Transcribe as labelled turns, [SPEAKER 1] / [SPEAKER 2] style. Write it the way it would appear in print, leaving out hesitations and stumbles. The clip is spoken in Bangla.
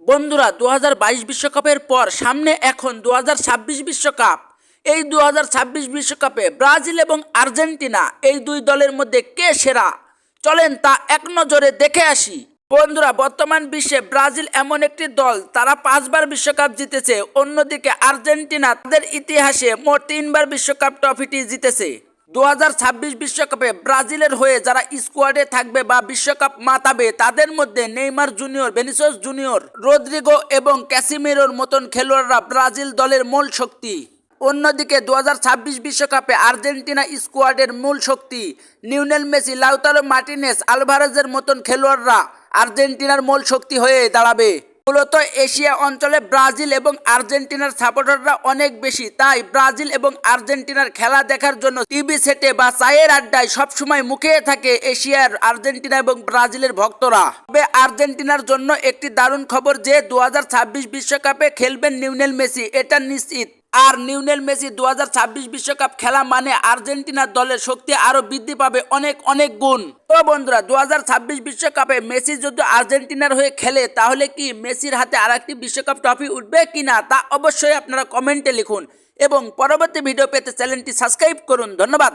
[SPEAKER 1] বন্ধুরা ২০২২ বিশ্বকাপের পর সামনে এখন ২০২৬ বিশ্বকাপ। এই ২০২৬ বিশ্বকাপে ব্রাজিল এবং আর্জেন্টিনা এই দুই দলের মধ্যে কে সেরা, চলেন তা এক নজরে দেখে আসি। বন্ধুরা, বর্তমান বিশ্বে ব্রাজিল এমন একটি দল, তারা 5বার বিশ্বকাপ জিতেছে। অন্যদিকে আর্জেন্টিনা তাদের ইতিহাসে মোট 3বার বিশ্বকাপ ট্রফিটি জিতেছে। ২০২৬ বিশ্বকাপে ব্রাজিলের হয়ে যারা স্কোয়াডে থাকবে বা বিশ্বকাপ মাতাবে তাদের মধ্যে Neymar junior, Vinicius junior, Rodrygo এবং ক্যাসিমিরোর মতন খেলোয়াড়রা ব্রাজিল দলের মূল শক্তি। অন্যদিকে ২০২৬ বিশ্বকাপে আর্জেন্টিনা স্কোয়াডের মূল শক্তি লিওনেল মেসি, লাউতারো মার্টিনেজ, আলভারেজের মতন খেলোয়াড়রা আর্জেন্টিনার মূল শক্তি হয়ে দাঁড়াবে। মূলত এশিয়া অঞ্চলে ব্রাজিল এবং আর্জেন্টিনার সাপোর্টাররা অনেক বেশি, তাই ব্রাজিল এবং আর্জেন্টিনার খেলা দেখার জন্য টিভি সেটে বা চায়ের আড্ডায় সবসময় মুখিয়ে থাকে এশিয়ার আর্জেন্টিনা এবং ব্রাজিলের ভক্তরা। তবে আর্জেন্টিনার জন্য একটি দারুণ খবর যে ২০২৬ বিশ্বকাপে খেলবেন লিওনেল মেসি, এটা নিশ্চিত। আর লিওনেল মেসি ২০২৬ বিশ্বকাপ খেলা মানে আর্জেন্টিনার দলের শক্তি আরো বৃদ্ধি পাবে অনেক অনেক গুণ। তো বন্ধুরা, ২০২৬ বিশ্বকাপে মেসি যদি আর্জেন্টিনার হয়ে খেলে তাহলে কি মেসির হাতে আরেকটি বিশ্বকাপ ট্রফি উঠবে কিনা তা অবশ্যই আপনারা কমেন্টে লিখুন এবং পরবর্তী ভিডিও পেতে চ্যানেলটি সাবস্ক্রাইব করুন। ধন্যবাদ।